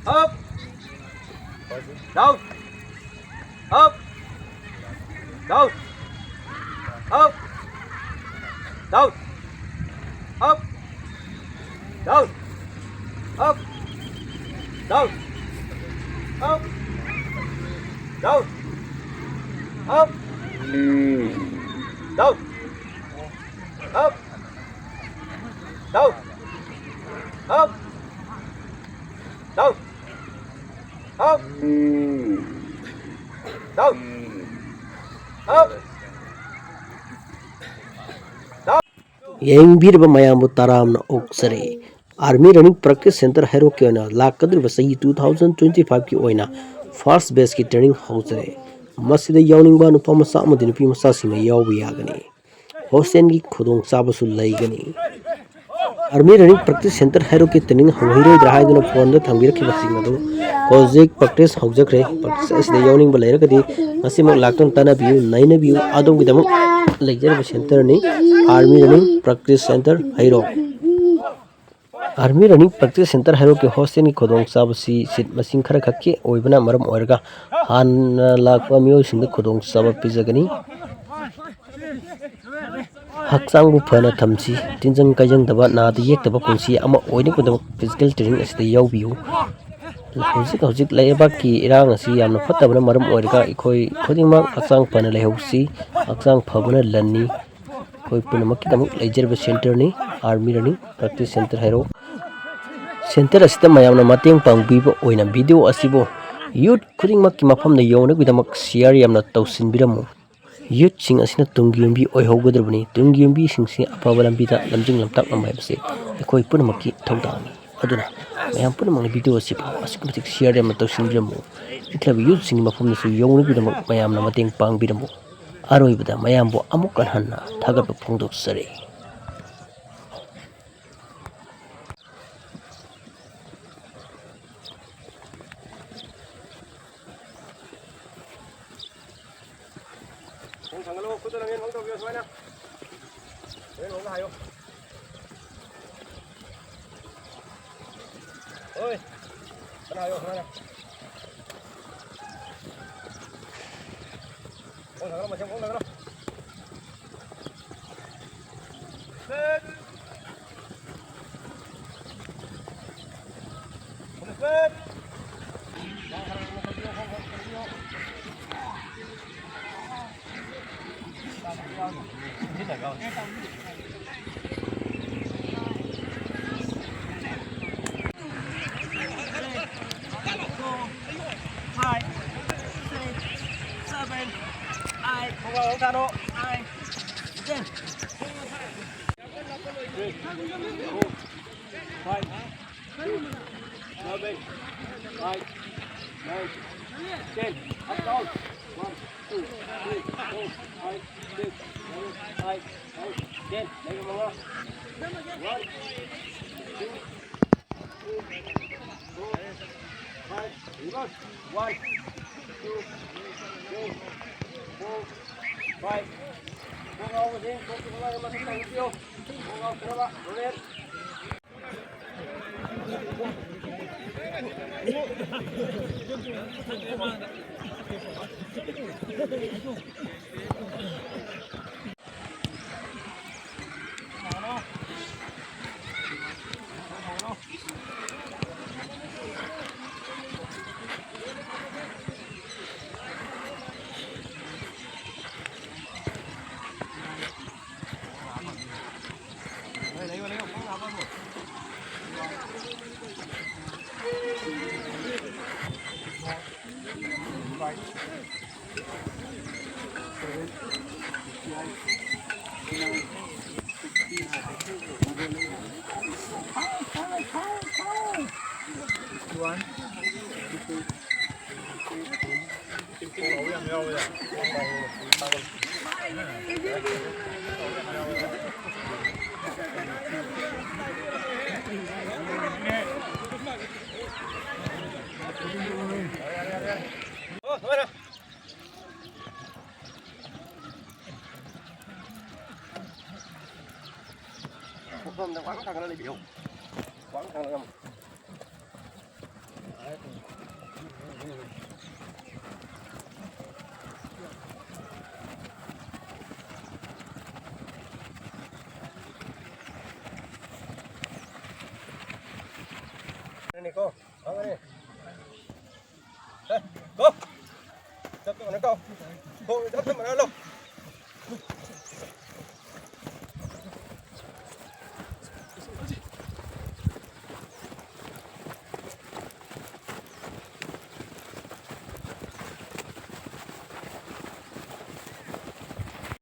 up, down, up, down, up, down, up, down, up, down, up, down, up, down, up, down, up, down, up, down, up, ꯌꯦꯡꯕꯤꯔꯤꯕ ꯃꯌꯥꯝꯕꯨ ꯇꯔꯥꯝꯅ ꯑꯣꯛꯆꯔꯤ army running practice centre ꯍꯩꯔꯣꯛꯀꯤ ꯑꯣꯏꯅ ꯂꯥꯛꯀꯗꯧꯔꯤꯕ ꯆꯍꯤ 2025ꯀꯤ ꯑꯣꯏꯅ first ꯕꯦꯆꯀꯤ training ꯍꯧꯖꯔꯦ ꯃꯁꯤꯗ ꯌꯥꯎꯅꯤꯡꯕ ꯅꯨꯄꯥ ꯃꯆꯥ ꯑꯃꯗꯤ ꯅꯨꯄꯤ ꯃꯆꯥꯁꯤꯡꯅ ꯌꯥꯎꯕ ꯌꯥꯒꯅꯤ ꯍꯣꯁꯇꯦꯜꯒꯤ ꯈꯨꯗꯣꯡꯆꯥꯕꯁꯨ ꯂꯩꯒꯅꯤ ꯑꯥꯔꯃꯤ ꯔꯟꯅꯤꯡ ꯄ꯭ꯔꯦꯛꯇꯤꯁ ꯁꯦꯟꯇꯔ ꯍꯩꯔꯣꯛꯀꯤ ꯇ꯭ꯔꯦꯅꯤꯡ ꯍꯧꯍꯩꯔꯣꯏꯗ꯭ꯔꯥ ꯍꯥꯏꯗꯨꯅ ꯐꯣꯟꯗ ꯊꯝꯕꯤꯔꯛꯈꯤꯕꯁꯤꯡ ꯑꯗꯨ ꯍꯧꯖꯤꯛ ꯄ꯭ꯔꯦꯛꯇꯤꯁ ꯍꯧꯖꯈ꯭ꯔꯦ ꯄ꯭ꯔꯦꯛꯇꯤꯁ ꯑꯁꯤꯗ ꯌꯥꯎꯅꯤꯡꯕ ꯂꯩꯔꯒꯗꯤ ꯉꯁꯤꯃꯛ ꯂꯥꯛꯇꯨꯅ ꯇꯥꯟꯅꯕꯤꯌꯨ ꯅꯩꯅꯕꯤꯌꯨ ꯑꯗꯣꯝꯒꯤꯗꯃꯛ ꯂꯩꯖꯔꯤꯕ ꯁꯦꯟꯇꯔꯅꯤ army running practice centre Heirok army running practice centre Heirok के हॉस्टेल की खुदोंचाबसी सीट मसिंग खरा खक्की ओइबना मरम ओइरगा हान लाकपा मियोइसिंग खुदोंचाब पिजगनी हक्चांग फना थमसी तिनजंग कायजंग दबा नाद येक्तबा पुंसी अमा ओइनिकदम फिजिकल ट्रेनिंग असते यावबियु हौजिक हौजिक लेबाक की इरांग असि यामना फत्तबना मरम ओइरगा इखोइ खुदिंगमक हक्चांग फना लेहौसी हक्चांग फबना लन्नी कोई पुनमक्कीदमक लेजरबा सेंटरनी army running practice centre Heirok centre असिदा मयामना मतेंग पांगबीबा ओइना वीडियो असिबो यूथ खुदिंगमक्की मफमदा यौनगीदमक शेयर यामना तौसिनबिरमु यूथ सिंग असिना तुंगी युंबी ओइहौगदरबनी तुंगी युंबी सिंगसि अफबा लंबीदा लमजिंग लमताक नमायबसे अखोइ पुनमक्की थौदांगनी अदुना मयाम पुनमक्ना वीडियो असिबो असिकमतिक शेयर यामना तौसिनबिरमु इथलाब यूथ सिंग मफमदसु यौनगीदमक मयामना मतेंग पांगबिरमु अरोइबदा मयामबो अमुक हन्ना थागतपा फोंदोक्चरी Thằng cứ tôi làm không tao việc nè. Đấy nó hay không? Ơi. Cái nào không nè. Con thằng nó mà xem con thằng nó. Lên. Lên. One, two, three, four, five. Buông ao đi, buông ao mà thằng này tiêu. Buông ao cái đó bạn, nó lên. Quán thằng nó đi biểu. Quán thằng nó. Ini kau, apa ni? Kau, jatuh mana kau? Kau jatuh mana lo?